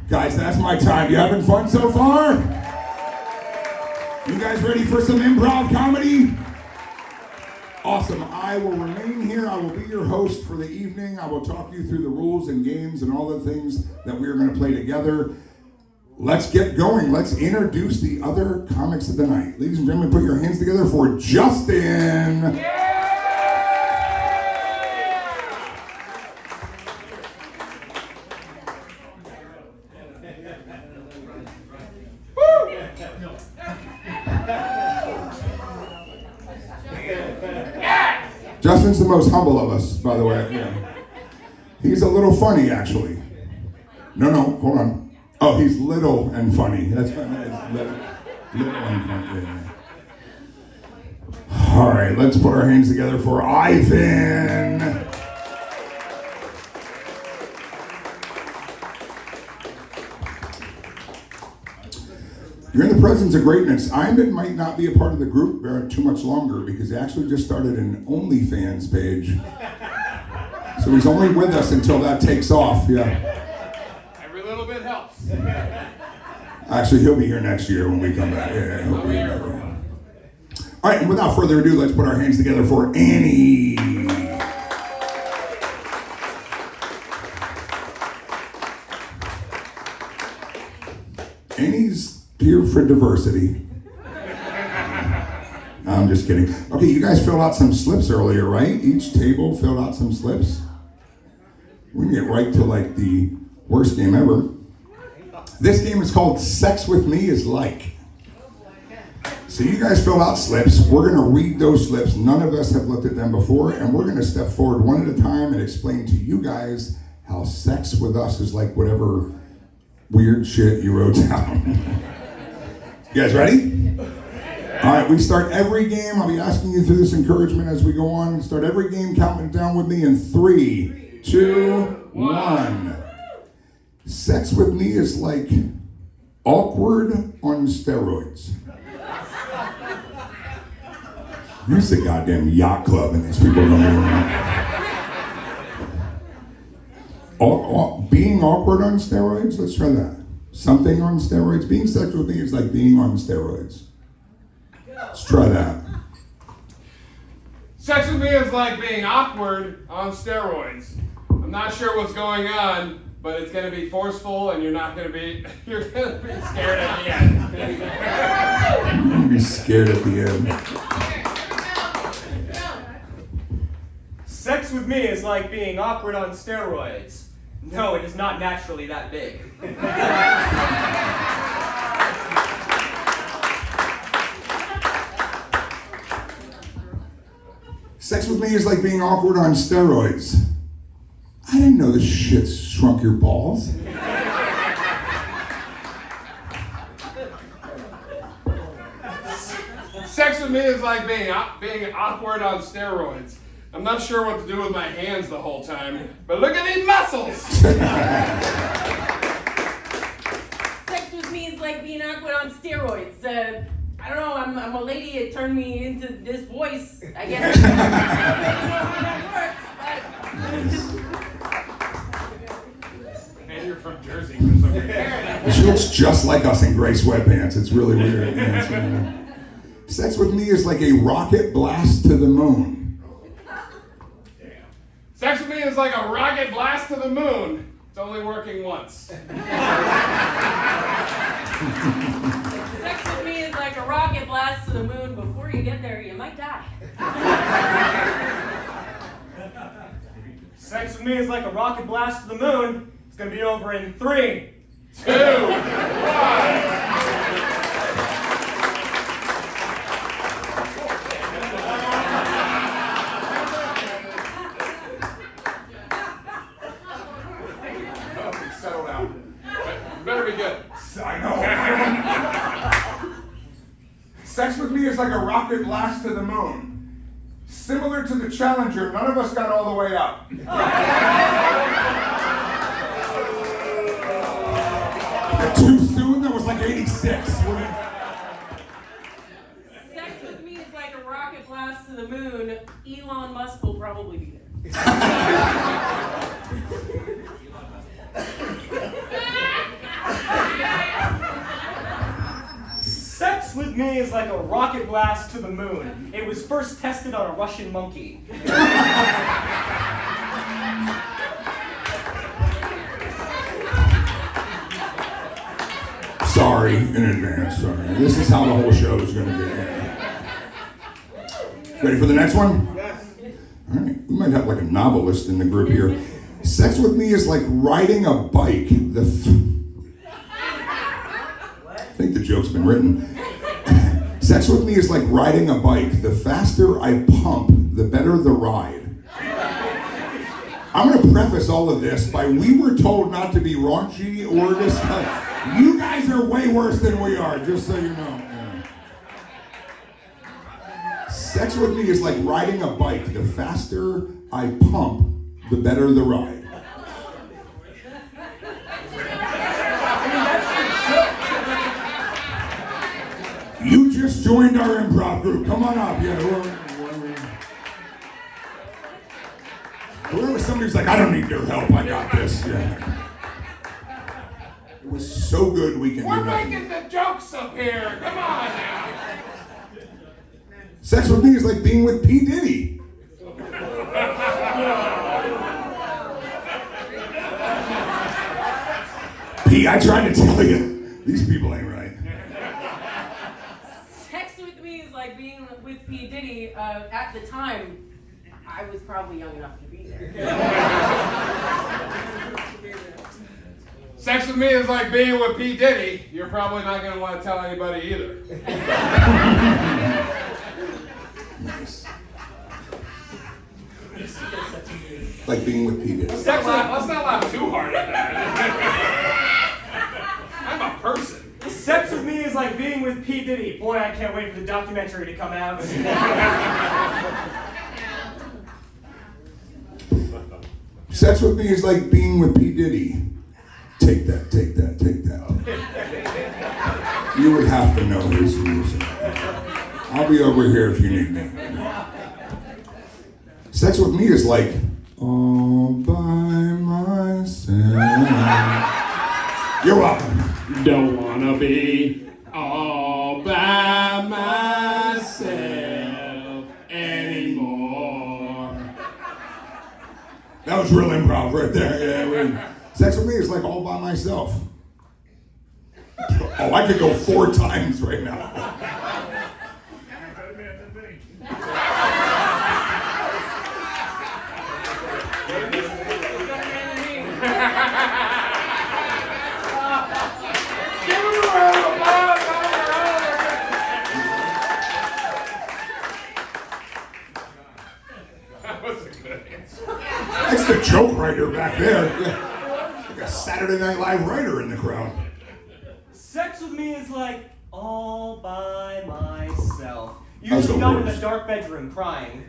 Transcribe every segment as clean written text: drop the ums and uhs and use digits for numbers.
Guys, that's my time. You having fun so far? You guys ready for some improv comedy? Awesome. I will remain here. I will be your host for the evening. I will talk you through the rules and games and all the things that we are going to play together. Let's get going. Let's introduce the other comics of the night. Ladies and gentlemen, put your hands together for Justin. Justin's the most humble of us, by the way. Yeah. He's a little funny, actually. No, hold on. Oh, he's little and funny. That's funny. Little and funny. Yeah. All right, let's put our hands together for Ivan. You're in the presence of greatness. Ivan might not be a part of the group too much longer because he actually just started an OnlyFans page. So he's only with us until that takes off, yeah. Every little bit helps. Actually, he'll be here next year when we come back. Yeah, he'll be here. All right, and without further ado, let's put our hands together for Annie. Annie's here for diversity. I'm just kidding. Okay, you guys filled out some slips earlier, right? Each table filled out some slips. We can get right to like the worst game ever. This game is called Sex With Me Is Like. So you guys fill out slips. We're going to read those slips. None of us have looked at them before, and we're going to step forward one at a time and explain to you guys how sex with us is like whatever weird shit you wrote down. You guys ready? All right, we start every game. I'll be asking you through this encouragement as we go on. Start every game counting down with me in 3, 2, 1. Sex with me is like awkward on steroids. Use the goddamn yacht club and these people don't even know. Being awkward on steroids? Let's try that. Something on steroids. Being sexual with me is like being on steroids. Let's try that. Sex with me is like being awkward on steroids. I'm not sure what's going on, but it's going to be forceful and you're going to be scared at the end. You're going to be scared at the end. Sex with me is like being awkward on steroids. No, it is not naturally that big. Sex with me is like being awkward on steroids. I didn't know this shit shrunk your balls. Sex with me is like being awkward on steroids. I'm not sure what to do with my hands the whole time, but look at these muscles! Sex with me is like being awkward on steroids. I don't know, I'm a lady, it turned me into this voice. I guess I don't really know how that works, but... And you're from Jersey for some reason. She looks just like us in gray sweatpants. It's really weird. Sex with me is like a rocket blast to the moon. Sex with me is like a rocket blast to the moon. It's only working once. Sex with me is like a rocket blast to the moon. Before you get there, you might die. Sex with me is like a rocket blast to the moon. It's going to be over in 3, 2, 1. Settle down. Better be good. I know. Sex with me is like a rocket blast to the moon. Similar to the Challenger, none of us got all the way up. Too soon? That was like 86. Sex with me is like a rocket blast to the moon. Elon Musk will probably be there. with me is like a rocket blast to the moon. It was first tested on a Russian monkey. Sorry in advance, sorry. This is how the whole show is going to be. Ready for the next one? Yes. All right, we might have like a novelist in the group here. Sex with me is like riding a bike. I think the joke's been written. Sex with me is like riding a bike. The faster I pump, the better the ride. I'm going to preface all of this by we were told not to be raunchy or discuss. You guys are way worse than we are, just so you know. Sex with me is like riding a bike. The faster I pump, the better the ride. You just joined our improv group. Come on up. Yeah. Whoever somebody's like, I don't need your help. I got this. Yeah. It was so good we can We're do nothing. making the jokes up here. Come on now. Sex with me is like being with P. Diddy. P, I tried to tell you, these people ain't right. Sex with me is like being with P. Diddy. At the time, I was probably young enough to be there. Sex with me is like being with P. Diddy. You're probably not going to want to tell anybody either. Nice. Like being with P. Diddy. Let's not laugh too hard at that. I'm a person. Sex with me is like being with P. Diddy. Boy, I can't wait for the documentary to come out. Sex with me is like being with P. Diddy. Take that, take that, take that. You would have to know his music. I'll be over here if you need me. Sex with me is like all by myself. You're welcome. Don't wanna be all by myself anymore. That was real improv right there. Yeah, sex with me is like all by myself. Oh, I could go 4 times right now. That's the joke writer back there. Yeah. Like a Saturday Night Live writer in the crowd. Sex with me is like all by myself. That's Usually the done in worst. a dark bedroom crying.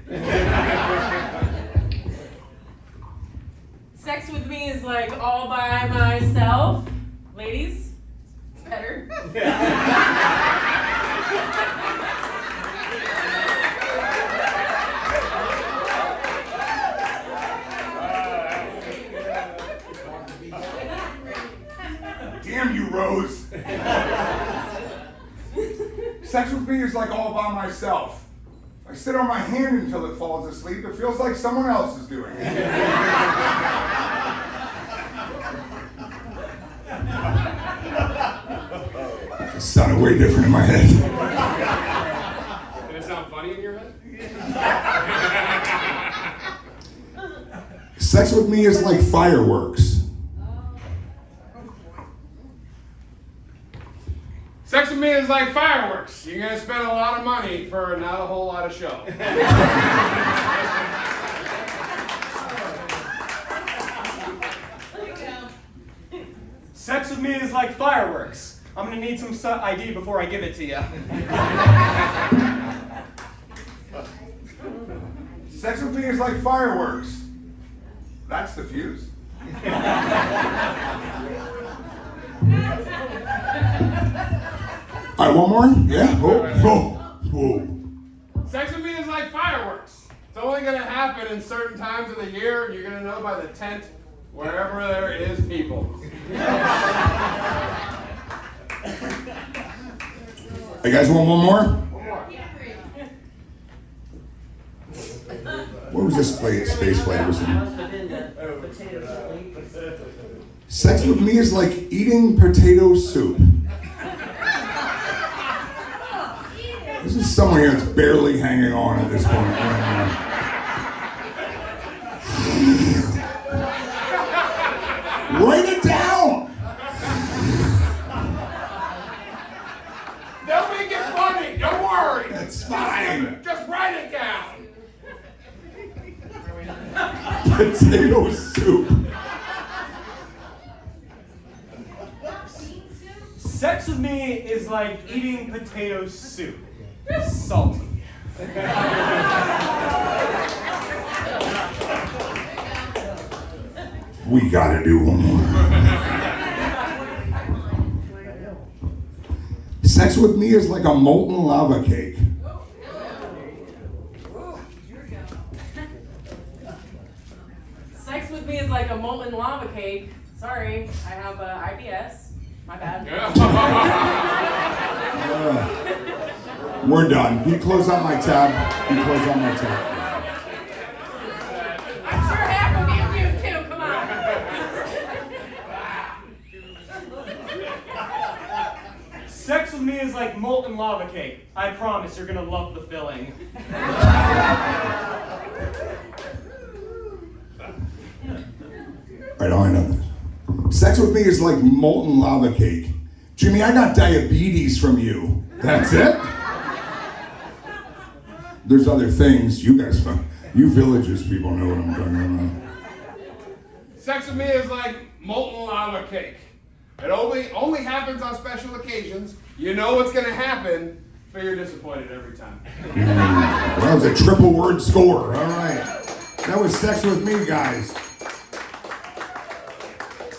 Sex with me is like all by myself. Ladies, it's better. Damn you, Rose. Sex with me is like all by myself. If I sit on my hand until it falls asleep, it feels like someone else is doing it. It sounded way different in my head. Did it sound funny in your head? Sex with me is like fireworks. Sex with me is like fireworks. You're going to spend a lot of money for not a whole lot of show. Sex with me is like fireworks. I'm gonna need some ID before I give it to you. Sex with me is like fireworks. That's the fuse. All right, one more? Yeah? Oh. Sex with me is like fireworks. It's only going to happen in certain times of the year, and you're going to know by the tent wherever there is people. You guys want one more? What was this space flight was in? Sex with me is like eating potato soup. This is someone here that's barely hanging on at this point. Write it down! They'll make it funny, don't worry. That's fine. Just write it down. Potato soup. Sex with me is like eating potato soup. Salty. We gotta do one more. Sex with me is like a molten lava cake. Sex with me is like a molten lava cake. Sorry, I have IBS. My bad. We're done. Can you close out my tab? Can you close out my tab? I'm sure half of you do too. Come on. Sex with me is like molten lava cake. I promise you're gonna love the filling. Right, I know this. Sex with me is like molten lava cake. Jimmy, I got diabetes from you. That's it? There's other things. You guys, you villages people know what I'm talking about. Sex with me is like molten lava cake. It only happens on special occasions. You know what's going to happen, but you're disappointed every time. Well, that was a triple word score. All right. That was sex with me, guys.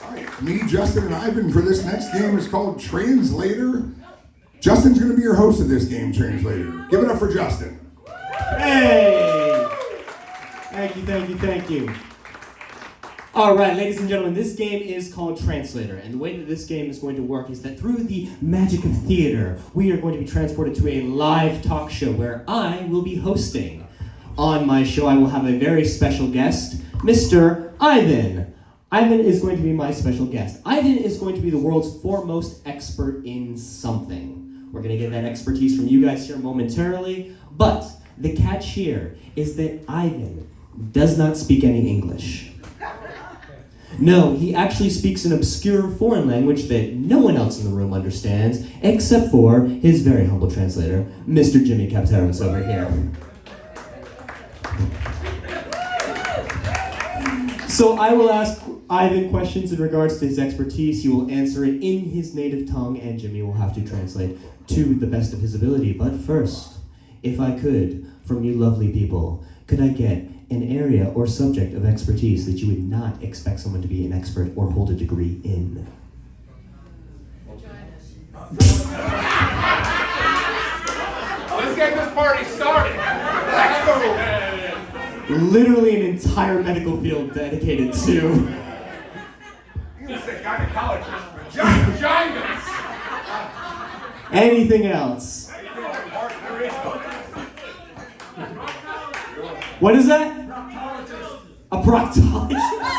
All right. Me, Justin, and Ivan for this next game is called Translator. Justin's going to be your host of this game, Translator. Give it up for Justin. Hey! Thank you. All right, ladies and gentlemen, this game is called Translator, and the way that this game is going to work is that through the magic of theater, we are going to be transported to a live talk show where I will be hosting. On my show, I will have a very special guest, Mr. Ivan. Ivan is going to be my special guest. Ivan is going to be the world's foremost expert in something. We're going to get that expertise from you guys here momentarily, but the catch here is that Ivan does not speak any English. No, he actually speaks an obscure foreign language that no one else in the room understands, except for his very humble translator, Mr. Jimmy Kapteros over here. So I will ask Ivan questions in regards to his expertise. He will answer it in his native tongue, and Jimmy will have to translate to the best of his ability. But first, if I could, from you lovely people, could I get an area or subject of expertise that you would not expect someone to be an expert or hold a degree in? Let's get this party started. Let's go. Literally an entire medical field dedicated to... You can say gynecologist. Vaginas. anything else. What is that? A proctologist?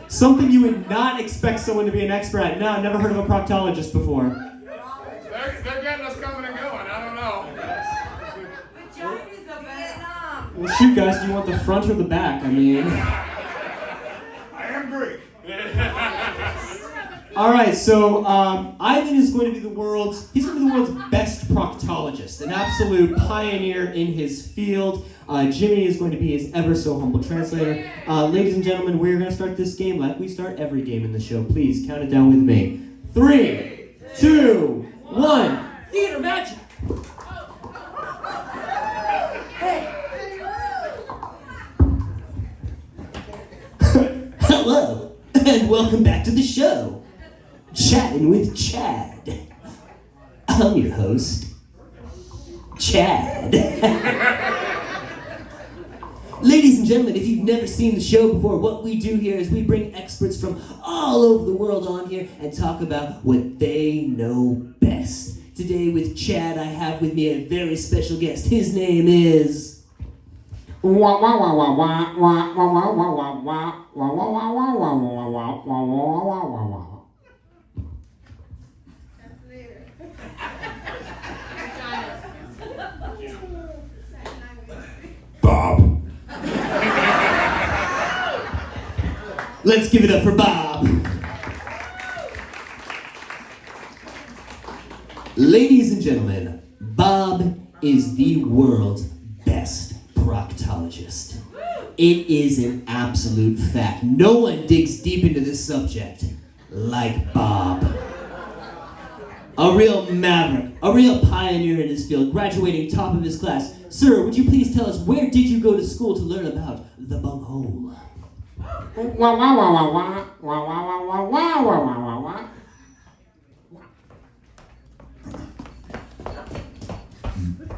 Something you would not expect someone to be an expert at. No, I've never heard of a proctologist before. They're getting us coming and going. I don't know. Vaginas of Vietnam. Well, shoot, guys, do you want the front or the back? I mean... I am Greek. All right, so Ivan is going to be the world's best proctologist, an absolute pioneer in his field. Jimmy is going to be his ever so humble translator. Ladies and gentlemen, we're going to start this game like we start every game in the show. Please count it down with me. 3, 2, 1. Theater magic. Hello, and welcome back to the show. Chatting with Chad. I'm your host, Chad. Ladies and gentlemen, if you've never seen the show before, what we do here is we bring experts from all over the world on here and talk about what they know best. Today with Chad, I have with me a very special guest. His name is... Bob. Let's give it up for Bob. Ladies and gentlemen, Bob is the world's best proctologist. It is an absolute fact. No one digs deep into this subject like Bob. A real maverick, a real pioneer in his field, graduating top of his class. Sir, would you please tell us, where did you go to school to learn about the bunghole?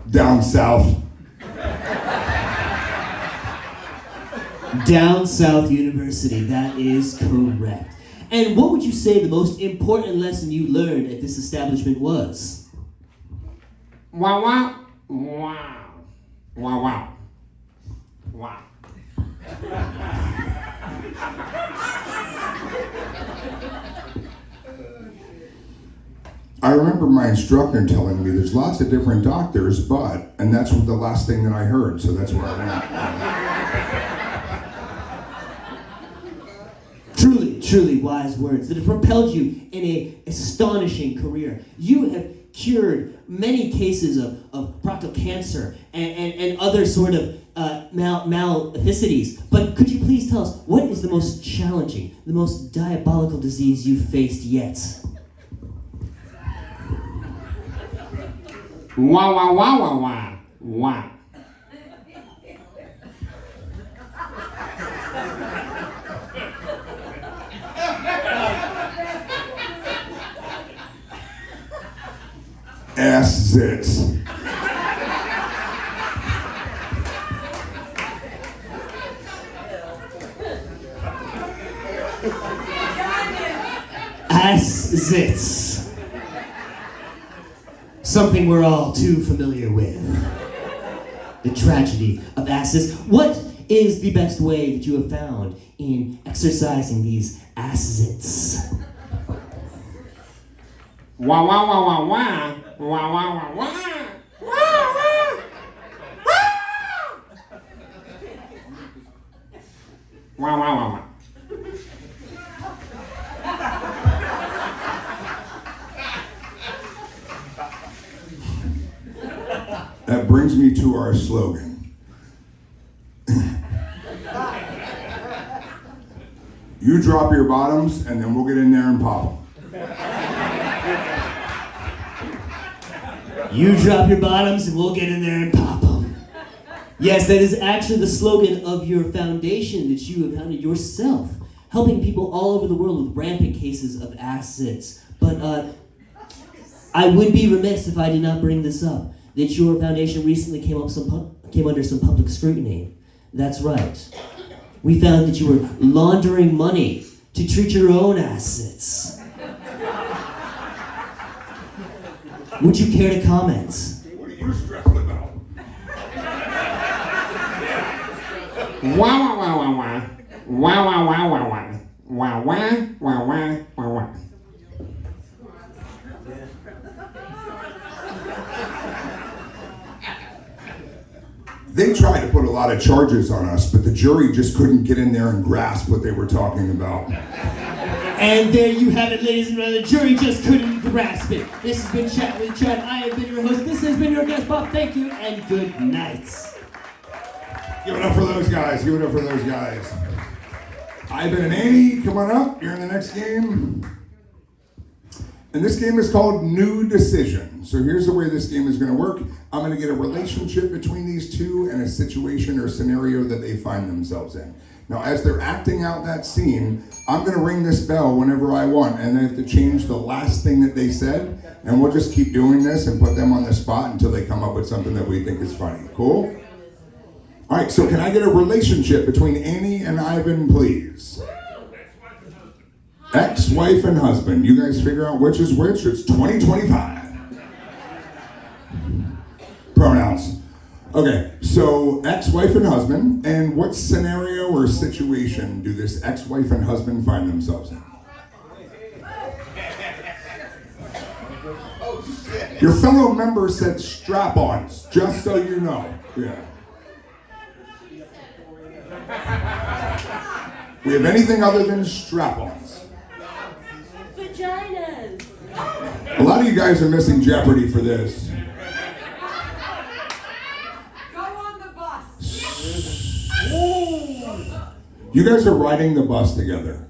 Down south. Down South University, that is correct. And what would you say the most important lesson you learned at this establishment was? Wow, wow, wow, wow, wow, wow. I remember my instructor telling me there's lots of different doctors, but, and that's the last thing that I heard, so that's where I went. Truly wise words that have propelled you in an astonishing career. You have cured many cases of proctal cancer and other sort of maleficities. But could you please tell us, what is the most challenging, the most diabolical disease you've faced yet? Wow, wow, wow, wow, wow, wow. Ass zits. Ass zits. Something we're all too familiar with. The tragedy of asses. What is the best way that you have found in exercising these ass zits? Wow, wow, wow, wow, wow, wow, wow, wow, wow. Wow, wow, wow, wow. That brings me to our slogan. You drop your bottoms, and then we'll get in there and pop them. You drop your bottoms and we'll get in there and pop them. Yes, that is actually the slogan of your foundation that you have founded yourself, helping people all over the world with rampant cases of ass zits. But I would be remiss if I did not bring this up, that your foundation recently came under some public scrutiny. That's right. We found that you were laundering money to treat your own ass zits. Would you care to comment? What are you stressing about? Wow, wow, wow, wow, wow. Wow, wow, wow, wow, wow. Wow, wow, wow, wow, wow, wow. They tried to put a lot of charges on us, but the jury just couldn't get in there and grasp what they were talking about. And there you have it, ladies and gentlemen. The jury just couldn't grasp it. This has been Chat with Chad. I have been your host. This has been your guest, Bob. Thank you and good night. Give it up for those guys. Give it up for those guys. Ivan and Annie, come on up. You're in the next game. And this game is called New Decision. So here's the way this game is going to work. I'm going to get a relationship between these two and a situation or scenario that they find themselves in. Now, as they're acting out that scene, I'm going to ring this bell whenever I want, and they have to change the last thing that they said, and we'll just keep doing this and put them on the spot until they come up with something that we think is funny. Cool? All right, so can I get a relationship between Annie and Ivan, please? Ex-wife and husband. You guys figure out which is which. It's 2025. Okay, so ex-wife and husband, and what scenario or situation do this ex-wife and husband find themselves in? Your fellow member said strap-ons, just so you know. Yeah. We have anything other than strap-ons. Vaginas. A lot of you guys are missing Jeopardy for this. Go on the bus. You guys are riding the bus together.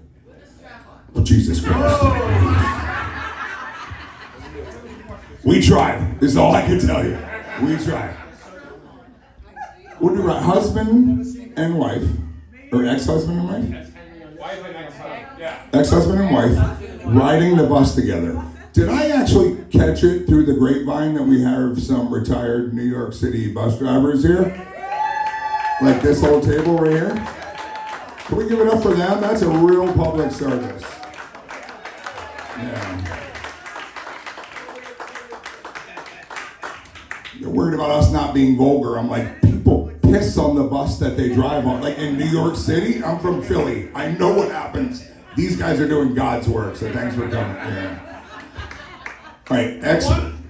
Oh, Jesus Christ. We tried, is all I can tell you. We tried. What do you write? Husband and wife, or ex-husband and wife? Wife and ex-husband. Yeah. Ex-husband and wife riding the bus together. Did I actually catch it through the grapevine that we have some retired New York City bus drivers here? Like this whole table right here? Can we give it up for them? That's a real public service. Yeah. You're worried about us not being vulgar. I'm like, people piss on the bus that they drive on. Like in New York City, I'm from Philly. I know what happens. These guys are doing God's work, so thanks for coming. Yeah. All right,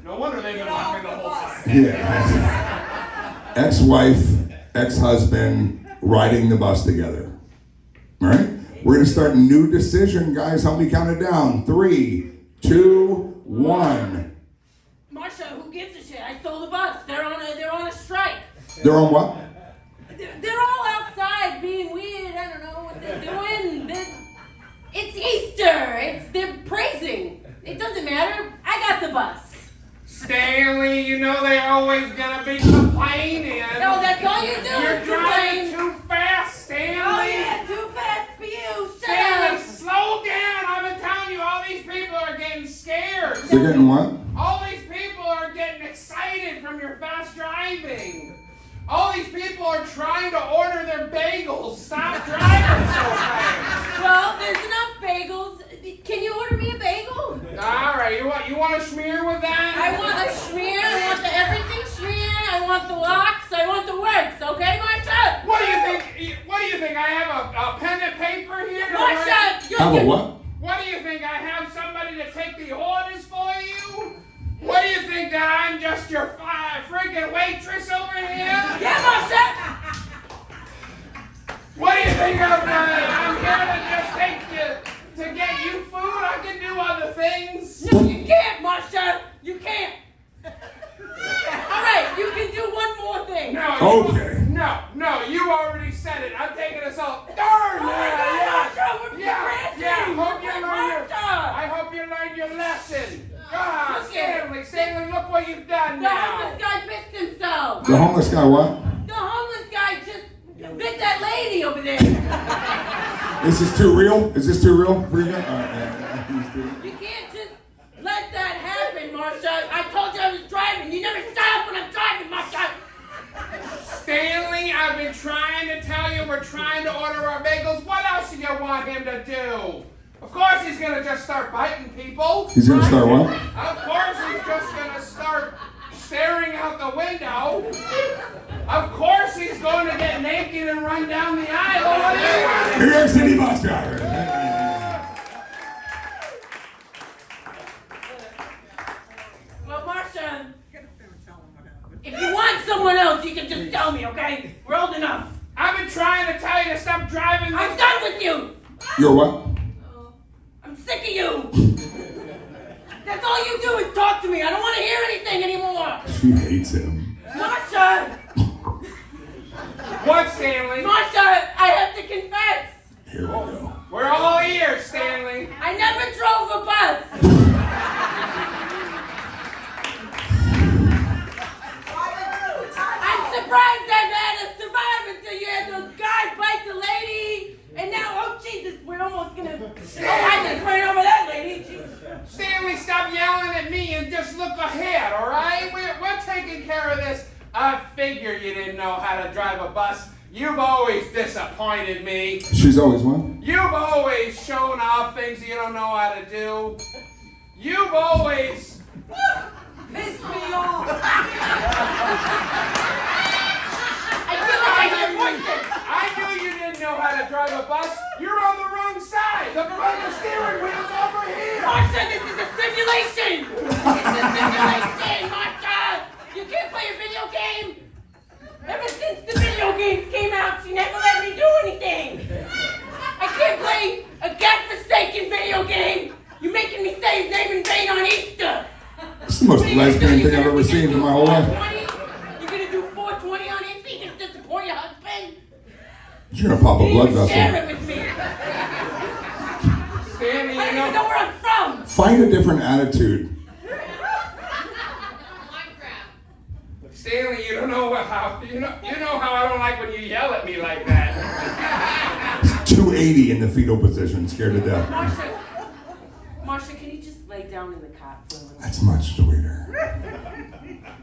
No wonder they've been laughing the whole time. yeah. Ex-wife, ex-husband, riding the bus together. All right? We're going to start a new decision, guys. Help me count it down. 3, 2, 1. Marsha, who gives a shit? I stole the bus. They're on a strike. They're on what? They're all outside being weird. I don't know what they're doing. It's Easter. They're praising. It doesn't matter. I got the bus. Stanley, you know they're always gonna be complaining. No, that's all you do You're is driving complain. too fast, Stanley. Oh yeah, too fast for you. Shut Stanley, up. slow down. I've been telling you, all these people are getting scared. They're getting what? All these people are getting excited from your fast driving. All these people are trying to order their bagels. Stop driving so fast. Well, there's enough bagels. Can you order me a bagel? All right, you want a schmear with that? I want a schmear. I want the everything schmear. I want the locks. I want the works. Okay, Marsha? What do you think? What do you think? I have a pen and paper here? to write? Marsha, How about what? What do you think? I have somebody to take the orders for you? What do you think, that I'm just your freaking waitress over here? Yeah, Marsha. What do you think I'm here to just take you to get you food? I can do other things. No, you can't, Marsha. You can't. All right, you can do one more thing. No. Okay. No, you already said it. I'm taking us all. Darn! Oh my God, Marsha, we're crazy. I hope you learned your lesson. God, Stanley, look what you've done The now. homeless guy pissed himself. The homeless guy what? The homeless guy just bit that lady over there. Is this too real? Is this too real for you guys? All right, yeah. You can't just let that happen, Marsha. I told you I was driving. You never shut up when I'm driving, Marsha. Stanley, I've been trying to tell you we're trying to order our bagels. What else do you want him to do? Of course he's going to just start biting people. He's going to start what? Of course he's just going to start staring out the window. Of course he's going to get naked and run down the aisle. What do you want? New York City bus driver. Well, Marsha, if you want someone else, you can just tell me, okay? We're old enough. I've been trying to tell you to stop driving this. I'm done with you. You're what? I'm sick of you. That's all you do is talk to me. I don't want to hear anything anymore. She hates him. Marsha! What, Stanley? Marsha, I have to confess. Here we go. We're all ears, Stanley. I never drove a bus. I'm surprised I've had to survive until you had the guy bite the lady. And now, oh Jesus, we're almost gonna. Oh, I just ran over that lady. Jesus. Stanley, stop yelling at me and just look ahead, all right? We're taking care of this. I figure you didn't know how to drive a bus. You've always disappointed me. She's always one. You've always shown off things you don't know how to do. You've always Piss me off. I hear voices. I knew you didn't know how to drive a bus. You're on the wrong side. The steering wheel's over here. Marsha, this is a simulation. It's a simulation, Marsha. You can't play a video game. Ever since the video games came out, she never let me do anything. I can't play a godforsaken video game. You're making me say his name in vain on Easter. It's the most lesbian thing I've ever seen in my whole life. You're gonna do 420 on Easter? You gonna disappoint your husband? You're gonna pop a You blood didn't share vessel. it with me. Stanley, I you don't even know know. where I'm from. Find a different attitude. Stanley, you don't know how. You know how I don't like when you yell at me like that. It's 280 in the fetal position, scared to death. Marsha, can you just lay down in the cot for a little? That's much sweeter.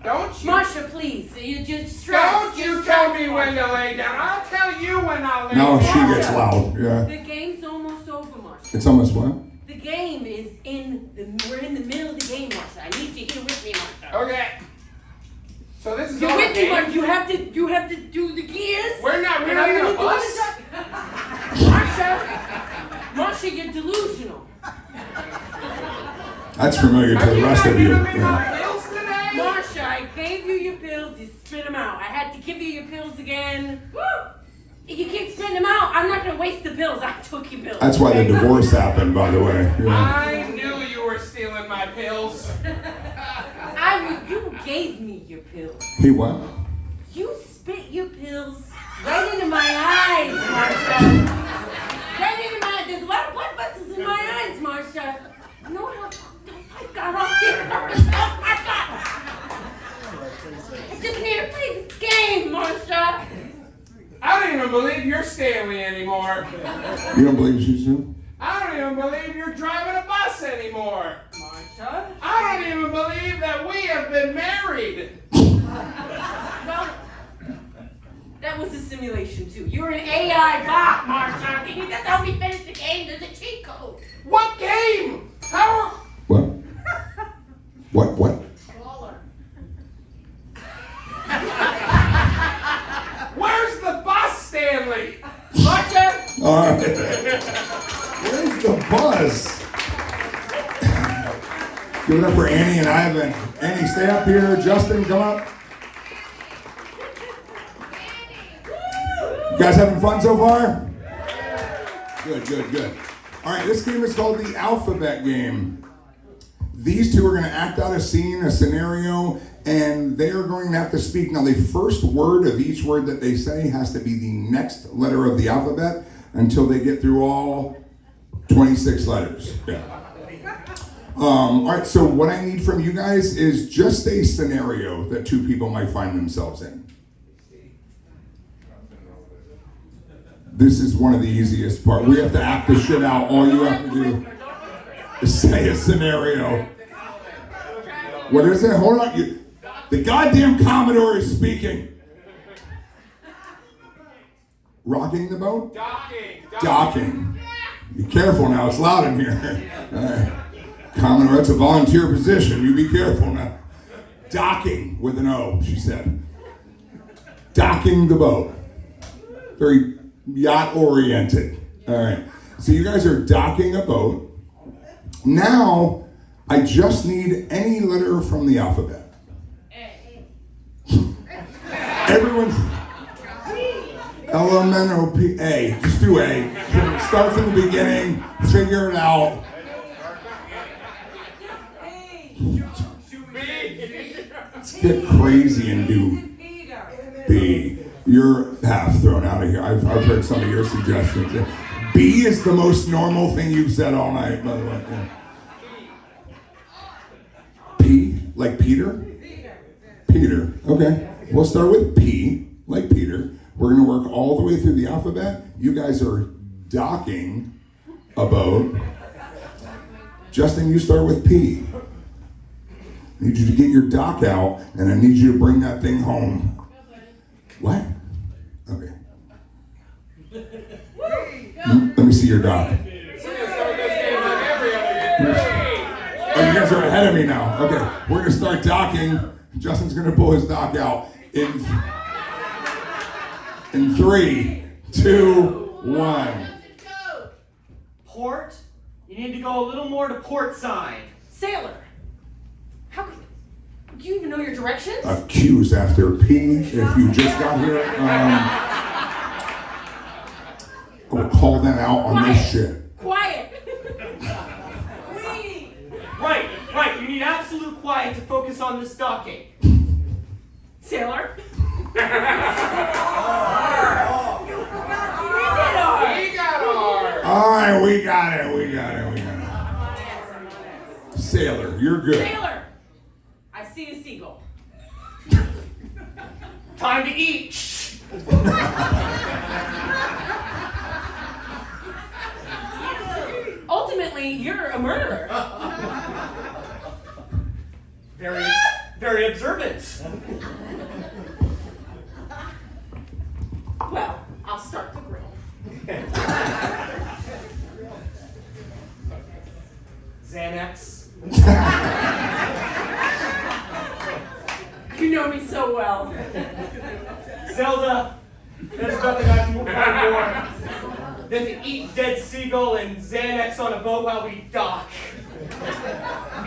Don't you? Marsha, please. You just stress. Don't you tell me when to lay down. I'll tell you when I'll lay Now down. she gets loud. Yeah. The game's almost over, Marsha. It's almost what? The game is we're in the middle of the game, Marsha. I need you here with me, Marsha. Okay. So this is You're all with me, game? but you have to do the gears. We're not And in I'm a gonna do bus. Marsha, you're delusional. That's familiar to the rest of you. Have you not given me Yeah. my pills today? Marsha, I gave you your pills. You spit them out. I had to give you your pills again. Woo! If you keep spitting them out, I'm not gonna waste the pills. I took your pills. That's why the okay? divorce happened, by the way. Yeah. I knew you were stealing my pills. You gave me your pills. He what? You spit your pills right into my eyes, Marsha. Right into my eyes. There's a lot of blood vessels in my eyes, Marsha. You know how fucked up I got off this fucking stuff, Marsha? I just need to play this game, Marsha. I don't even believe you're Stanley anymore. You don't believe she's true? I don't even believe you're driving a bus anymore. Marsha? I don't even believe that we have been married. Well, that was a simulation too. You're an AI bot, Marsha. Can you just help me finish the game? There's a cheat code. What game? How? What? What? Where's the bus, Stanley? Marsha? All right. Where's the buzz? Give it up for Annie and Ivan. Annie, stay up here. Justin, come up. You guys having fun so far? Good. All right, this game is called the alphabet game. These two are going to act out a scene, a scenario, and they are going to have to speak. Now, the first word of each word that they say has to be the next letter of the alphabet until they get through all 26 letters. Yeah. All right, so what I need from you guys is just a scenario that two people might find themselves in. This is one of the easiest parts. We have to act the shit out. All you have to do is say a scenario. What is it? Hold on. The goddamn Commodore is speaking. Rocking the boat? Docking. Be careful now. It's loud in here. All right. Commodore, that's a volunteer position. You be careful now. Docking with an O, she said. Docking the boat. Very yacht oriented. All right. So you guys are docking a boat. Now, I just need any letter from the alphabet. Everyone's L-M-N-O-P, A. Just do A. Start from the beginning. Figure it out. Let's get crazy and do B. You're half thrown out of here. I've heard some of your suggestions. B is the most normal thing you've said all night, by the way. Yeah. P, like Peter? Peter. Okay. We'll start with P, like Peter. We're going to work all the way through the alphabet. You guys are docking a boat. Justin, you start with P. I need you to get your dock out, and I need you to bring that thing home. What? Okay. Let me see your dock. Oh, you guys are ahead of me now. Okay, we're going to start docking. Justin's going to pull his dock out in In 3, 2, 1. Port? You need to go a little more to port side. Sailor. How could do you even know your directions? Q's after P. If you just got here, I will call them out on this shit. Quiet. Right. You need absolute quiet to focus on this docking. Sailor. He got R. All right, we got it. Sailor, you're good. Sailor. I see a seagull. Time to eat. Ultimately, you're a murderer. Very observant. Well, I'll start the grill. Xanax. You know me so well. Zelda, there's nothing I want more than to eat dead seagull and Xanax on a boat while we dock.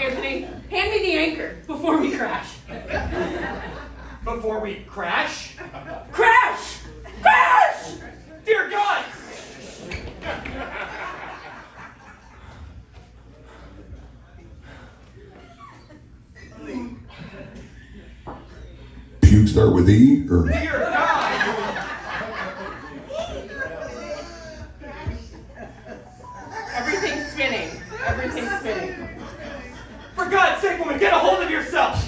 Anthony, hand me the anchor before we crash. Before we crash? Crash! Crash! Dear God! Puke start with E or Dear God! Everything's spinning. Everything's spinning. For God's sake, woman, get a hold of yourself!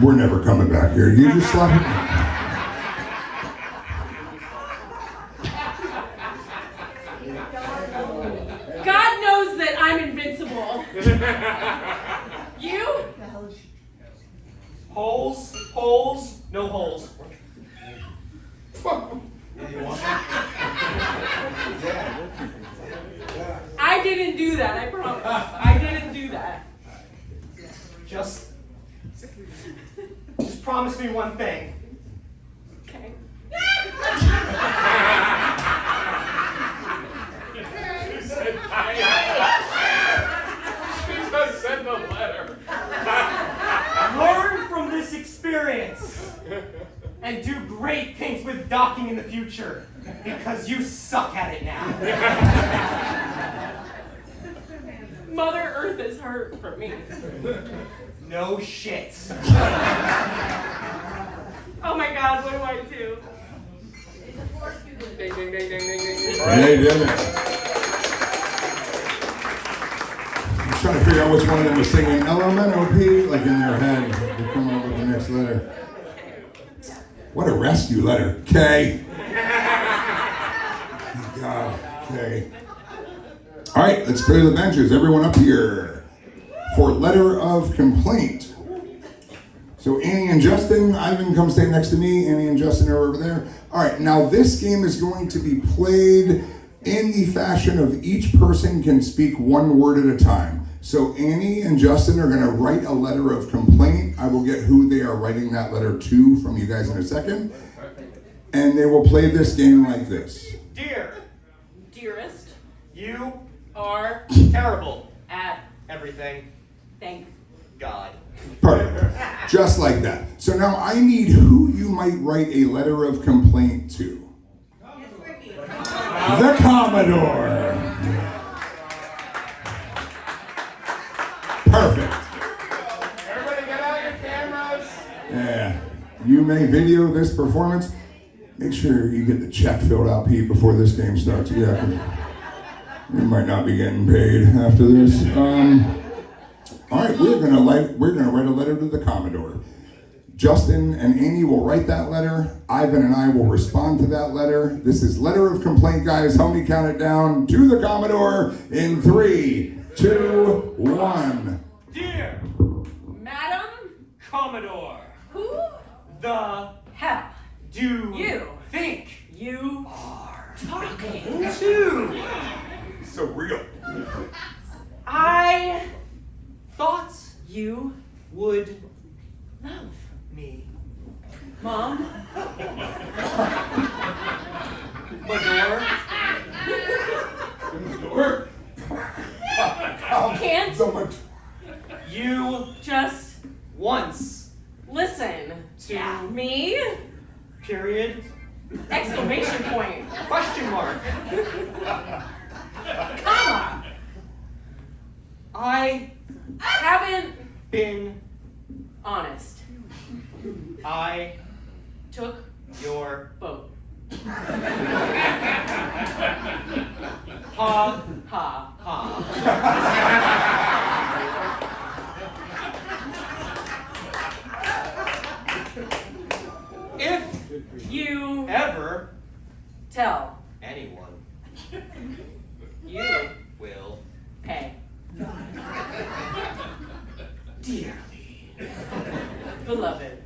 we're never coming back here. You just slap it. God knows that I'm invincible. You? Holes, no holes. I didn't do that, I promise. I didn't do that. Just promise me one thing. Okay. She just sent the letter. Learn from this experience and do great things with docking in the future because you suck at it now. Mother Earth is hurt from me. No shit. Oh my God, what do I do? Ding, ding, ding, ding, ding, ding. They did it. I'm trying to figure out which one of them was singing LMNOP, like in their head, to come up with the next letter. What a rescue letter. K. Oh God, K. All right, let's clear the benches. Everyone up here for letter of complaint. So Annie and Justin, Ivan, come stand next to me. Annie and Justin are over there. All right, now this game is going to be played in the fashion of each person can speak one word at a time. So Annie and Justin are going to write a letter of complaint. I will get who they are writing that letter to from you guys in a second. And they will play this game like this. Dearest, You are terrible at everything. thank God. Perfect. Just like that. So now I need who you might write a letter of complaint to. The Commodore. Perfect. Everybody get out your cameras. Yeah. You may video this performance. Make sure you get the check filled out, Pete, before this game starts. Yeah. 'Cause you might not be getting paid after this. All right, we're gonna write a letter to the Commodore. Justin and Annie will write that letter. Ivan and I will respond to that letter. This is letter of complaint, guys. Help me count it down to the Commodore in 3, 2, 1. Dear Madam, Commodore, who the hell do You. think you are talking to? So real. I thought you would love me. been honest. I Took your boat. ha Ha. ha. If You ever tell. anyone, you will Pay. dearly. Beloved.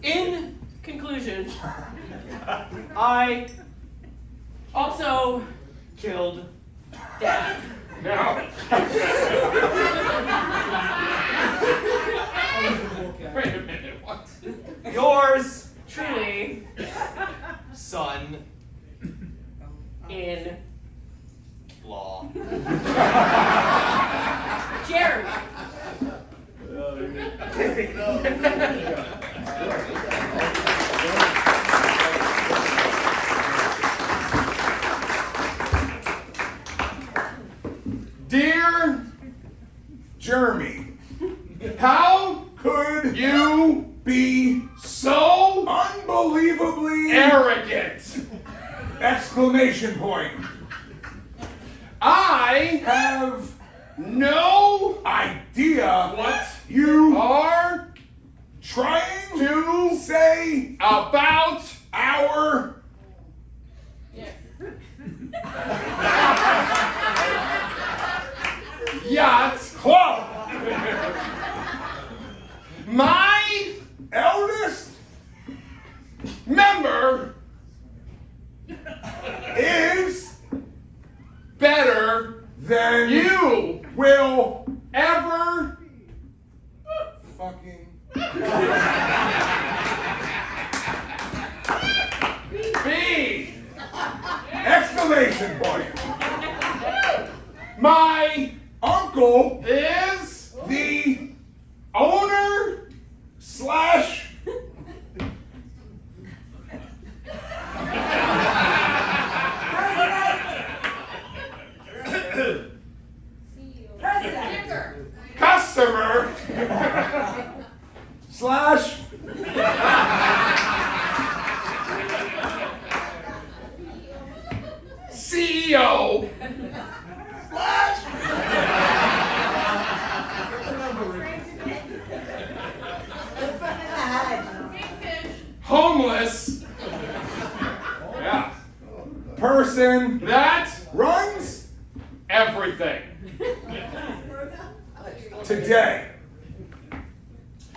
In Conclusion. I Also, killed Dad. No. Wait a minute, what? yours Truly. son In. law. Jerry. Dear Jeremy, how could you be So unbelievably arrogant. exclamation point? I Have no idea what you are trying to say about our yacht club. my Eldest member is better than you will ever fucking be. exclamation point. My Uncle is the owner slash customer slash CEO homeless. Yeah. person That runs everything. today.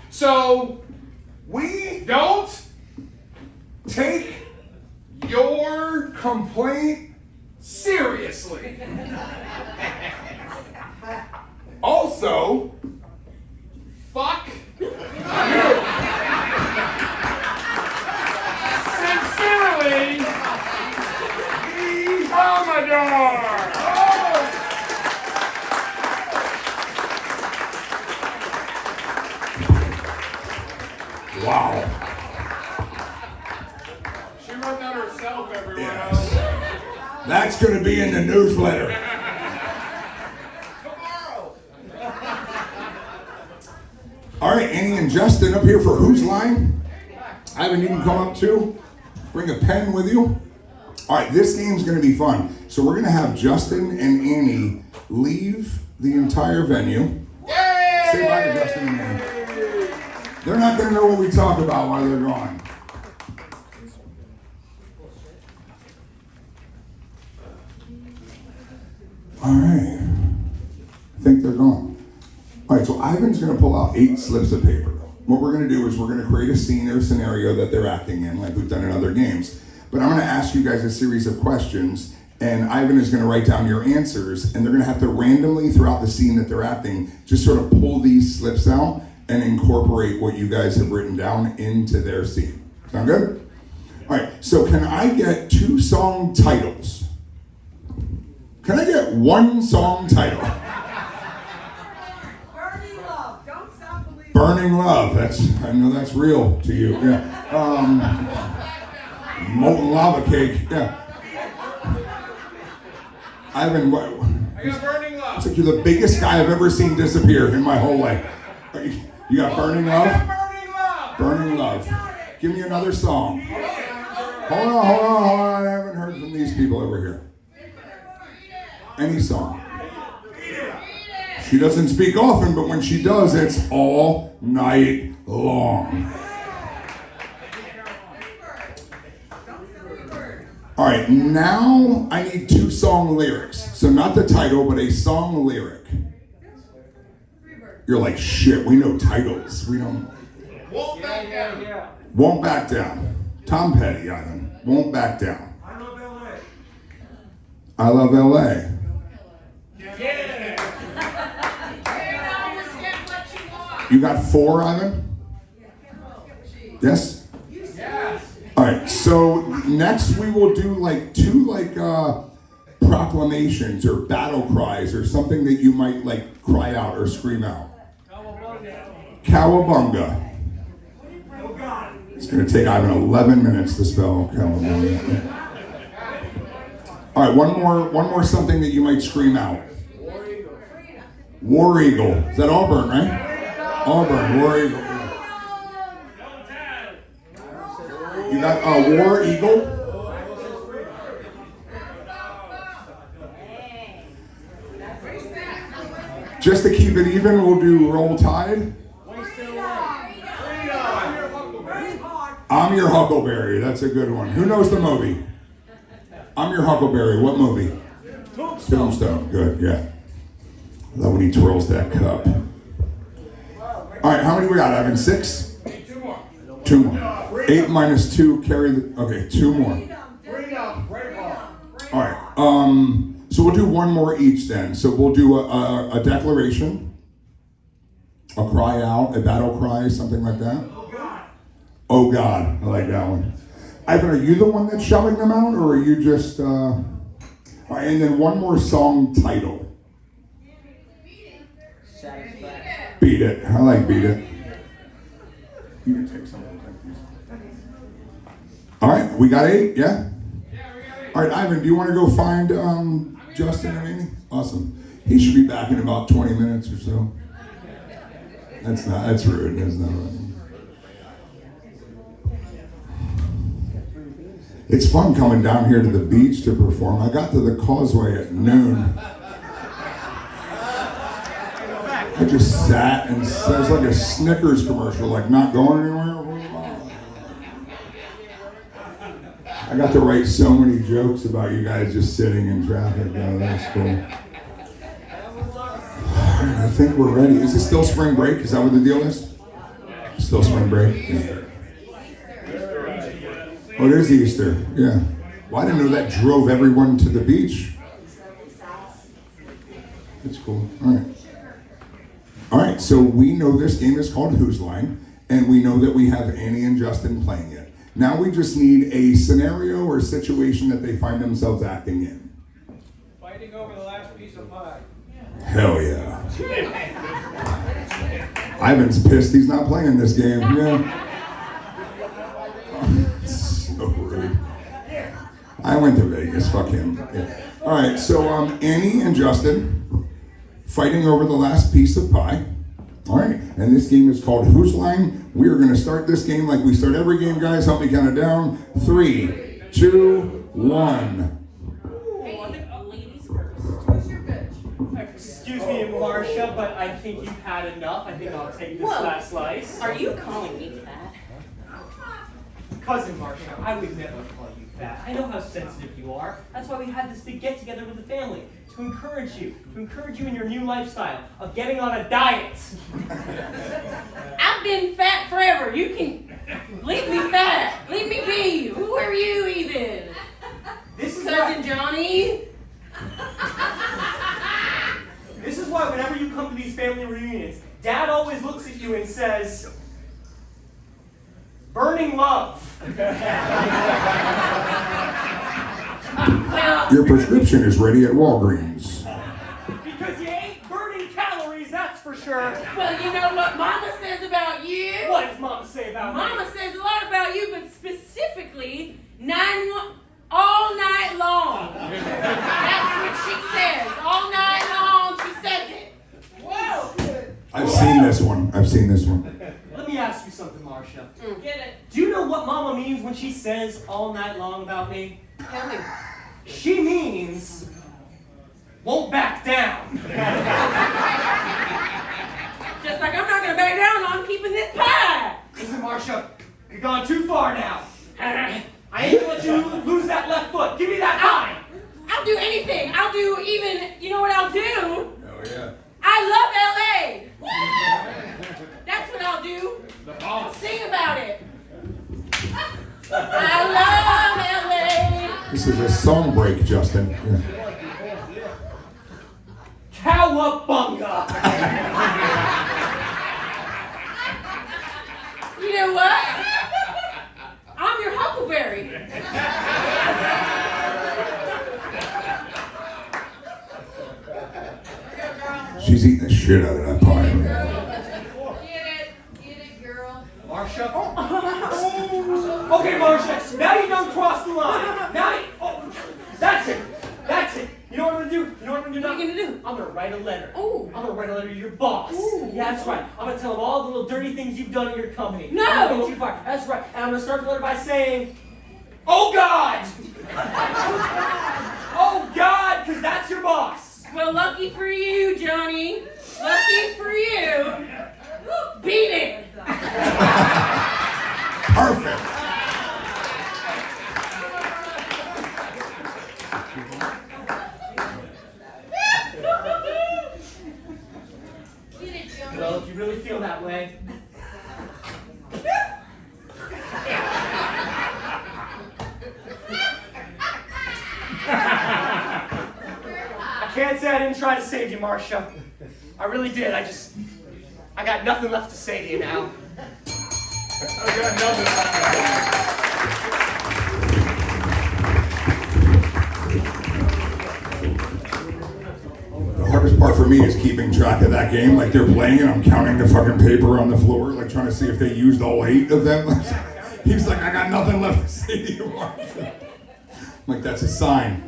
So We don't take your complaint seriously. also Fuck sincerely, the Commodore. wow. She wrote that herself, everyone Yes. else. That's going to be in the newsletter. All right, Annie and Justin up here for Whose Line? Ivan, you can come up too. Bring a pen with you. All right, this game's going to be fun. So we're going to have Justin and Annie leave the entire venue. Say bye to Justin and Annie. They're not going to know what we talk about while they're gone. All right. I think they're gone. All right, so Ivan's going to pull out 8 slips of paper. What we're going to do is we're going to create a scene or scenario that they're acting in, like we've done in other games. But I'm going to ask you guys a series of questions, and Ivan is going to write down your answers, and they're going to have to randomly, throughout the scene that they're acting, just sort of pull these slips out and incorporate what you guys have written down into their scene. Sound good? All right, so can I get 2 song titles? Can I get 1 song title? Burning love. Don't stop believing. Burning Love. I know that's real to you. Yeah. Molten Lava Cake. Yeah. Ivan, what? I got Burning Love. It's like you're the biggest guy I've ever seen disappear in my whole life. You got Burning I Love? got Burning Love. Burning Love. Give me another song. Hold on. I haven't heard from these people over here. Any song. She doesn't speak often, but when she does, it's all night long. All right, now I need 2 song lyrics. So not the title, but a song lyric. You're like, shit, we know titles. We don't. Won't back down. Won't back down. Tom Petty, Ivan. Won't back down. I love LA. I love LA. You got 4, Ivan? Yes? All right, so next we will do like 2 proclamations or battle cries or something that you might like cry out or scream out. Cowabunga. It's going to take Ivan 11 minutes to spell cowabunga. All right, one more something that you might scream out. War Eagle. Is that Auburn, right? Auburn, War Eagle. You got War Eagle. Just to keep it even, we'll do Roll Tide. I'm Your Huckleberry. That's a good one. Who knows the movie? I'm Your Huckleberry. What movie? Tombstone. Good, yeah. I love when he twirls that cup. All right, how many we got, Ivan? 6? 2 more. 2 more. 8 minus 2, carry the... Okay, 2 more. All right, so we'll do 1 more each then. So we'll do a declaration, a cry out, a battle cry, something like that. Oh God, I like that one. Ivan, are you the one that's shouting them out, or are you just... All right, and then 1 more song title. Beat It. I like Beat It. You can take something like this. All right, we got 8, yeah? All right, Ivan, do you want to go find Justin and Amy? Awesome. He should be back in about 20 minutes or so. That's rude. That's not right. It's fun coming down here to the beach to perform. I got to the causeway at noon. I just sat and it was like a Snickers commercial, like not going anywhere. I got to write so many jokes about you guys just sitting in traffic. Oh, that's cool. I think we're ready. Is it still spring break? Is that what the deal is? Still spring break? Yeah. Oh, it is Easter. Yeah. Well, I didn't know that drove everyone to the beach. That's cool. All right. All right, so we know this game is called Whose Line, and we know that we have Annie and Justin playing it. Now we just need a scenario or situation that they find themselves acting in. Fighting over the last piece of pie. Hell yeah. Ivan's pissed he's not playing this game. Yeah. So rude. I went to Vegas, fuck him. Yeah. All right, so Annie and Justin fighting over the last piece of pie. All right, and this game is called Whose Line? We are going to start this game like we start every game, guys. Help me count it down. 3, 2, 1. Excuse me, Marcia, but I think you've had enough. I think I'll take this Whoa. last slice. Are you calling me fat? Cousin Marcia, I would never call you fat. I know how sensitive you are. That's why we had this big get-together with the family. To encourage you in your new lifestyle of getting on a diet. I've been fat forever. You can leave me fat. Leave me be. Who are you even? This is Cousin Johnny? This is why whenever you come to these family reunions, Dad always looks at you and says, "Burning love." Well, Your prescription is ready at Walgreens. Because you ain't burning calories, that's for sure. Well, you know what Mama says about you? What does Mama say about me? Mama says a lot about you, but specifically, all night long. That's what she says. All night long, she says it. Whoa. I've seen this one. Let me ask you something, Marcia. Get it? Do you know what Mama means when she says all night long about me? Tell me. She means won't back down. Just like I'm not gonna back down on keeping this pie. Listen, Marcia, you've gone too far now. I ain't gonna let you lose that left foot. Give me that pie. I'll do anything. I'll do even, you know what I'll do? Oh yeah. I love LA. That's what I'll do. I'll sing about it. I love LA. This is a song break, Justin. Yeah. Cowabunga. You know what? I'm your huckleberry. She's eating the shit out of that pie. Get it, girl. Marcia. Okay, Marcia. Now you don't cross the line. Now you, that's it. You know what I'm gonna do? You know what I'm gonna do now? What are you gonna do? I'm gonna write a letter. Ooh. I'm gonna write a letter to your boss. Ooh. Yeah, that's right. I'm gonna tell him all the little dirty things you've done in your company. No. I'm gonna get you fired. That's right. And I'm gonna start the letter by saying, "Oh God." Oh God, because that's your boss. Well, lucky for you, Johnny. Lucky for you. Beat it. Perfect. Get it, Johnny. Well, if you really feel that way. I can't say I didn't try to save you, Marcia. I really did. I got nothing left to say to you now. The hardest part for me is keeping track of that game. Like they're playing and I'm counting the fucking paper on the floor, like trying to see if they used all 8 of them. He's like, I got nothing left to say to you, Marcia. I'm like, that's a sign.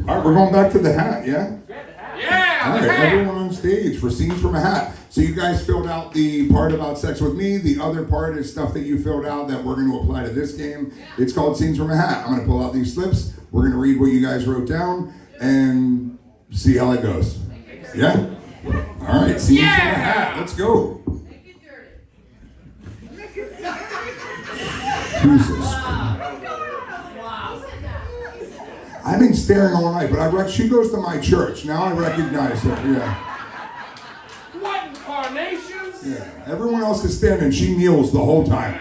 All right, we're going back to the hat, yeah? Yeah! All right, the hat. everyone on stage for Scenes from a Hat. So you guys filled out the part about sex with me. The other part is stuff that you filled out that we're going to apply to this game. It's called Scenes from a Hat. I'm going to pull out these slips. We're going to read what you guys wrote down and see how it goes. Yeah? All right, Scenes from a Hat. Let's go. Make it dirty. Jesus. I've been staring all night, but she goes to my church. Now I recognize her. Yeah. What incarnations? Yeah. Everyone else is standing. She kneels the whole time.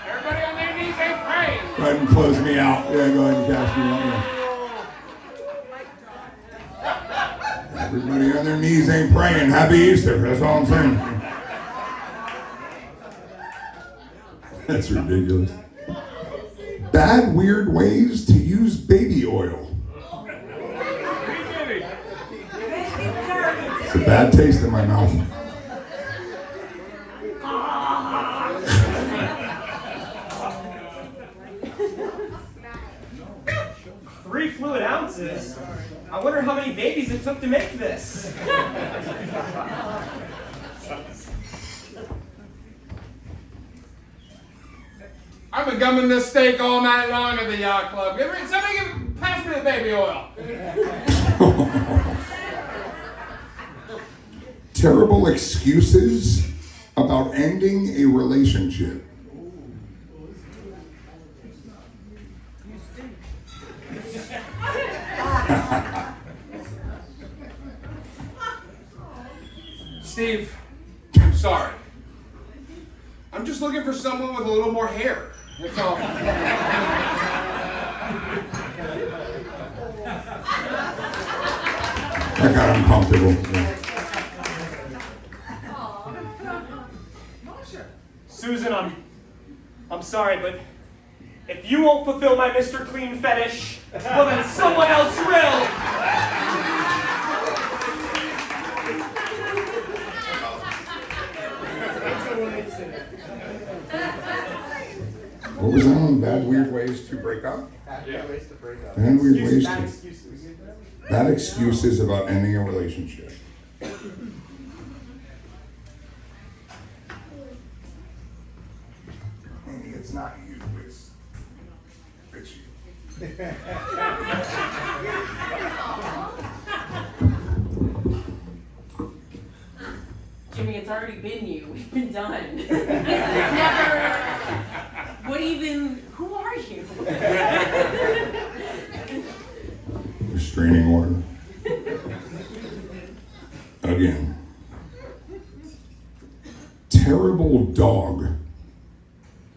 Everybody on their knees ain't praying. Go ahead and close me out. Yeah, go ahead and cast me out. Yeah. Everybody on their knees ain't praying. Happy Easter. That's all I'm saying. That's ridiculous. Bad, weird ways to use baby oil. It's a bad taste in my mouth. Three fluid ounces? I wonder how many babies it took to make this. I've been gumming this steak all night long at the yacht club. Somebody pass me the baby oil. Terrible excuses about ending a relationship. Steve, I'm sorry. I'm just looking for someone with a little more hair. That's all. I got uncomfortable. Yeah. Susan, I'm sorry, but if you won't fulfill my Mr. Clean fetish, well then someone else will. What was that one? Bad weird ways to break up? Yeah. Ways to break up. Bad weird ways Bad to. excuses. Bad excuses about ending a relationship. It's not you, it's you. Jimmy, it's already been you. We've been done. This is never. What even? Who are you? Restraining order. Again. Terrible dog.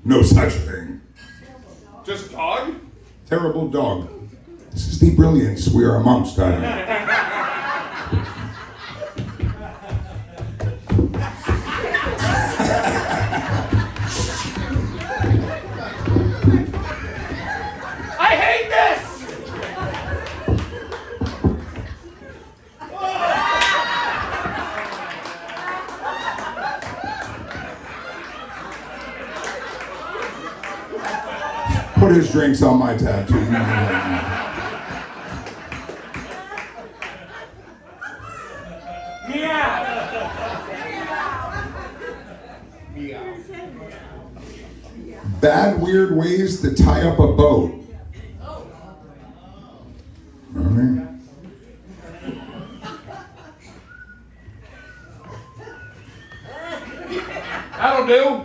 No such thing. Just dog? Terrible dog. This is the brilliance we are amongst. I hate this! Put his drinks on my tab, too. Bad, weird ways to tie up a boat. All right. That'll do.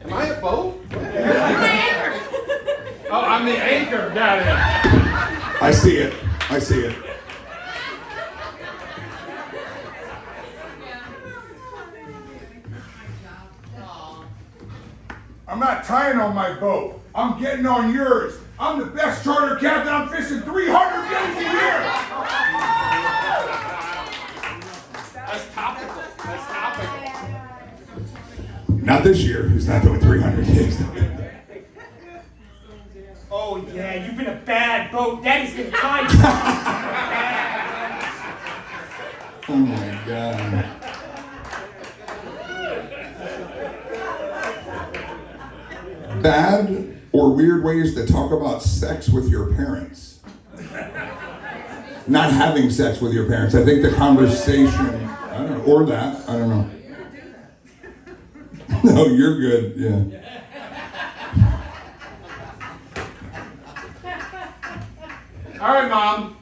Am I a boat? Oh, I'm the anchor. Got it. I see it. I see it. I'm not tying on my boat. I'm getting on yours. I'm the best charter captain. I'm fishing 300 days a year. That's topical. That's topical. Not this year. He's not doing 300 days. Oh yeah, you've been a bad boat. Daddy's been kind. Oh my God. Bad or weird ways to talk about sex with your parents. Not having sex with your parents. I think the conversation, I don't know, or that, I don't know. No, you're good, yeah. All right, Mom.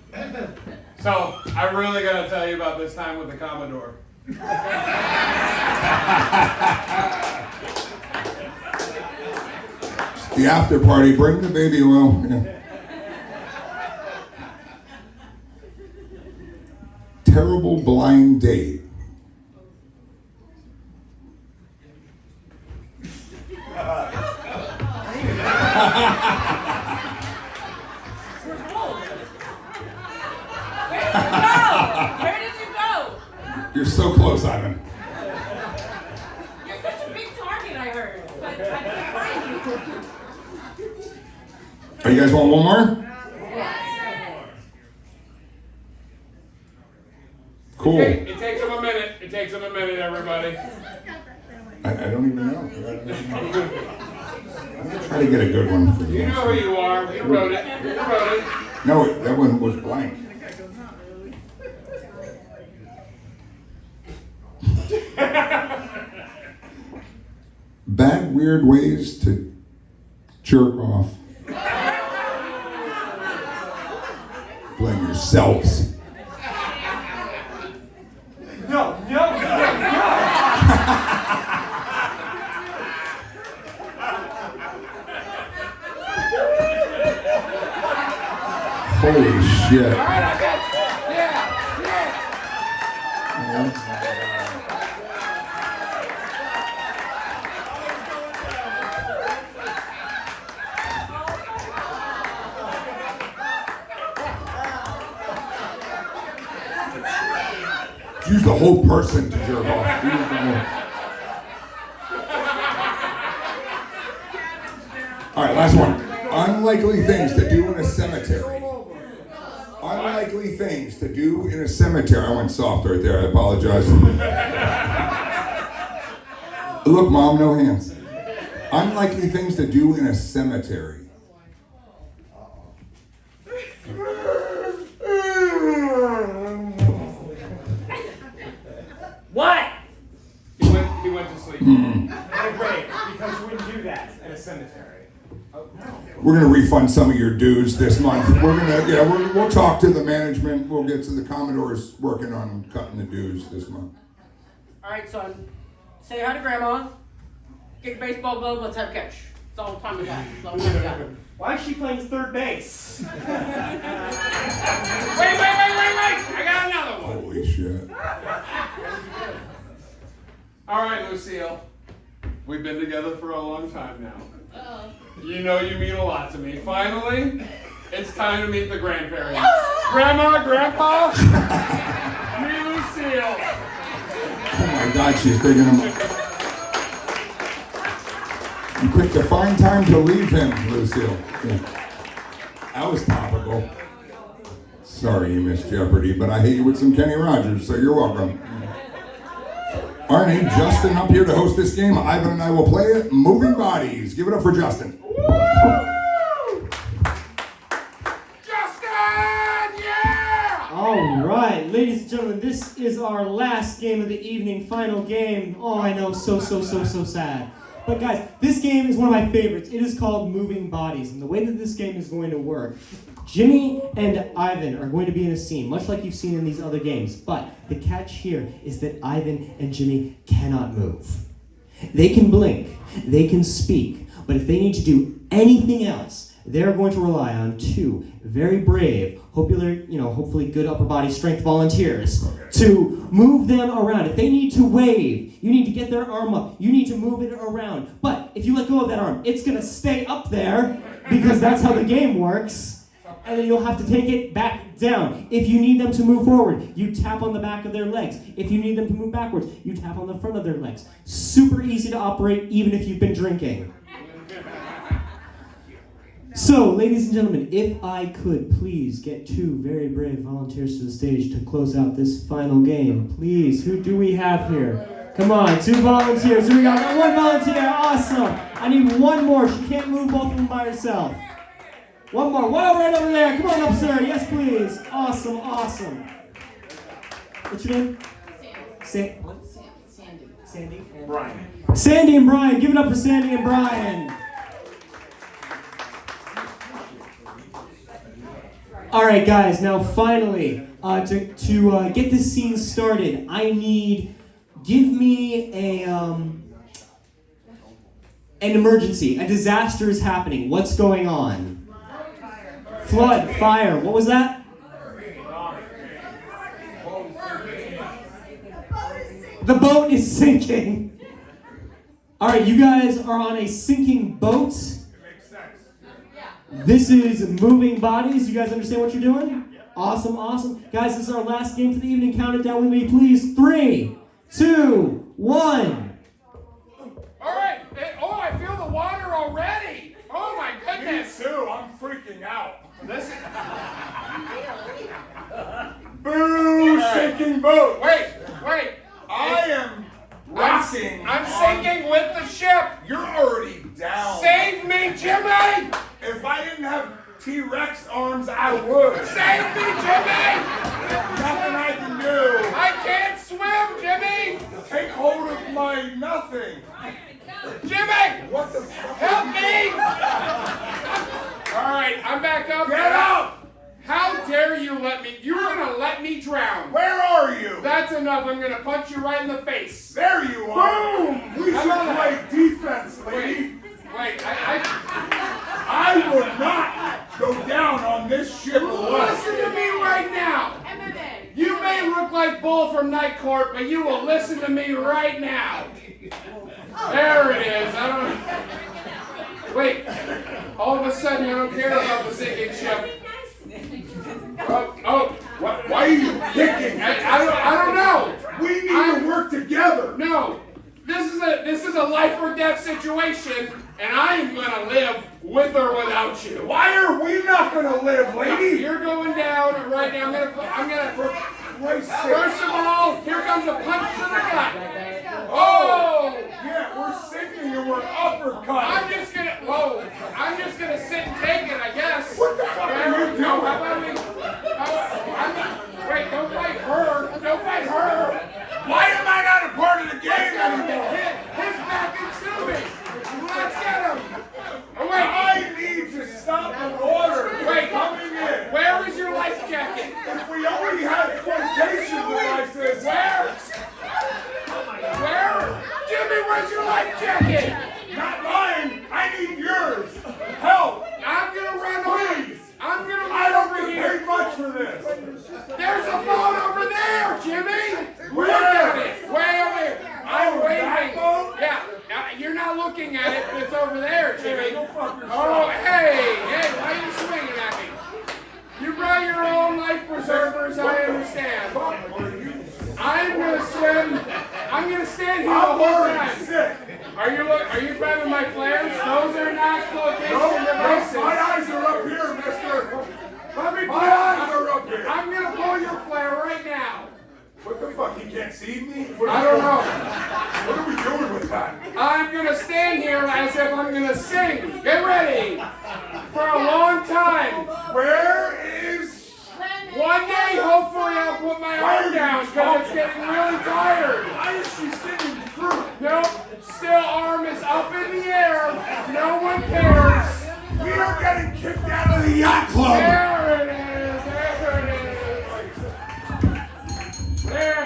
So, I really gotta tell you about this time with the Commodore. The after party, bring the baby oil. Yeah. Terrible blind date. Where did you go? You're so close, Ivan. You're such a big target, I heard. But I couldn't find you. Oh, you guys want one more? Cool. It takes him a minute. It takes him a minute, everybody. I don't even know. I'm gonna try to get a good one for you. You know who you are. You wrote it. You wrote it. No, that one was blank. Bad, weird ways to jerk off. Blame yourselves. No. Holy shit. All right, I got Yeah. Use the whole person to jerk off. All right, last one. Unlikely things to do in a cemetery. Unlikely Unlikely things to do in a cemetery. I went soft right there. I apologize. Look, Mom, no hands. Unlikely things to do in a cemetery. What? He went to sleep. In a grave, because you wouldn't do that in a cemetery. We're gonna refund some of your dues this month. We'll talk to the management. We'll get to the Commodore's working on cutting the dues this month. All right, son. Say hi to Grandma. Get your baseball glove. Let's have a catch. It's all the time we got. It's all the time we got. Why is she playing third base? Wait! I got another one. Holy shit. All right, Lucille. We've been together for a long time now. Uh-oh. You know you mean a lot to me. Finally, it's time to meet the grandparents. Grandma, Grandpa, meet Lucille. Oh my God, she's bringing him up. You quick to find time to leave him, Lucille. Yeah. That was topical. Sorry you missed Jeopardy, but I hit you with some Kenny Rogers, so you're welcome. Arnie, Justin up here to host this game. Ivan and I will play it. Moving Bodies. Give it up for Justin. Justin! Yeah! All right, ladies and gentlemen, this is our last game of the evening, final game. Oh, I know, so sad. But guys, this game is one of my favorites. It is called Moving Bodies, and the way that this game is going to work, Jimmy and Ivan are going to be in a scene, much like you've seen in these other games. But the catch here is that Ivan and Jimmy cannot move. They can blink, they can speak, but if they need to do anything else, they're going to rely on two very brave, hopefully good upper body strength volunteers to move them around. If they need to wave, you need to get their arm up. You need to move it around. But if you let go of that arm, it's going to stay up there because that's how the game works. And then you'll have to take it back down. If you need them to move forward, you tap on the back of their legs. If you need them to move backwards, you tap on the front of their legs. Super easy to operate even if you've been drinking. So, ladies and gentlemen, if I could please get two very brave volunteers to the stage to close out this final game. Please, who do we have here? Come on, two volunteers. Here we go. One volunteer, awesome. I need one more. She can't move both of them by herself. One more. One right over there. Come on up, sir. Yes, please. Awesome. What's your name? Sandy. Sandy? Brian. Sandy and Brian. Give it up for Sandy and Brian. All right, guys. Now, finally, to get this scene started, give me an emergency. A disaster is happening. What's going on? Flood, fire. What was that? The boat is sinking. All right, you guys are on a sinking boat. This is Moving Bodies. You guys understand what you're doing? Awesome. Guys, this is our last game for the evening. Count it down with me, please. 3, 2, 1. All right. I feel the water already. Oh my goodness. Me too. I'm freaking out. Listen. Boo! Sinking boat. Wait. I am racing. I'm sinking with the ship. You're already down. Save me, Jimmy! If I didn't have T-Rex arms, I would. Save me, Jimmy! Nothing I can do. I can't swim, Jimmy! Take hold of my nothing. Jimmy! What the fuck? Help me! All right, I'm back up. Get up! How dare you let me? You were gonna let me drown. Where are you? That's enough. I'm gonna punch you right in the face. There you are. Boom! We should play defense, lady. Wait. I would not go down on this ship alone. Listen to me right now. MMA. You may look like Bull from Night Court, but you will listen to me right now. There it is. Wait. All of a sudden, you don't care about the sinking ship. Why are you kicking? I don't know. We need to work together. No. This is is a life or death situation, and I am gonna live with or without you. Why are we not gonna live, lady? You're going down right now. First of all, here comes a punch to the gut. Oh! Yeah, we're sinking and we're uppercut. I'm just gonna sit and take it, I guess. What the fuck are you doing? How about we? Wait, don't fight her. Don't fight her. Why am I not a part of the game anymore? His back into me. Let's get him. Oh, wait. I need to stop the water. Wait. Coming in. Where is your life jacket? If we only had quotation devices. Where? Jimmy, where's your life jacket? Not mine. I need yours. Help. I'm gonna run over. I'm gonna I run don't over get here. paid much for this. There's a boat over there, Jimmy. Where? Look at it. Way over here. I'm Oh, that waving. boat? Yeah. Now, you're not looking at it, but it's over there, Jimmy. Go fuck yourself. Oh, hey, why are you swinging at me? You brought your own life preservers, I understand. I'm gonna swim. I'm gonna stand here the I'm whole already time. sick. Are you grabbing my flares? Those are not flotation No, devices. my eyes are up here, mister. Let me My eyes are up here. I'm gonna pull your flare right now. What the fuck? He can't see me? I don't know. What are we doing with that? I'm gonna stand here as if I'm gonna sing. Get ready for a long time. Where is... One day, hopefully, I'll put my arm down because it's getting really tired. Why is she singing through? Nope, still arm is up in the air. No one cares. We are getting kicked out of the yacht club. There it is. There it is. There.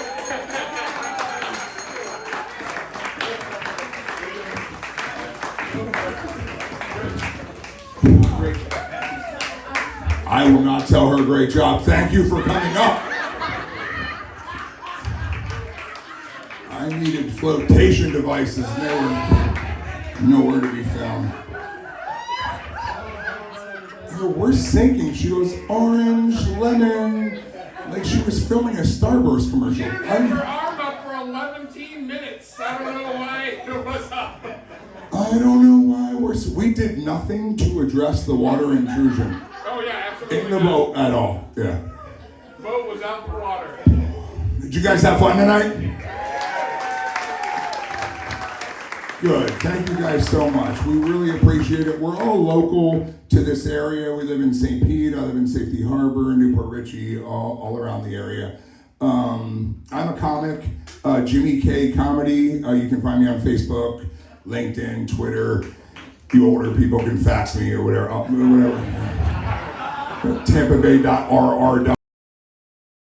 I will not tell her great job. Thank you for coming up. I needed flotation devices. They were nowhere to be found. Oh, we're sinking. She goes orange, lemon, like she was filming a Starburst commercial. You had your arm up for 11 minutes. I don't know why it was up. I don't know why we did nothing to address the water intrusion Oh yeah, absolutely. in the boat at all. Yeah. Boat was out the water. Did you guys have fun tonight? Good. Thank you guys so much. We really appreciate it. We're all local to this area. We live in St. Pete. I live in Safety Harbor, Newport Richey, all around the area. I'm a comic, Jimmy K Comedy. You can find me on Facebook, LinkedIn, Twitter. You older people can fax me or whatever. TampaBay.rr.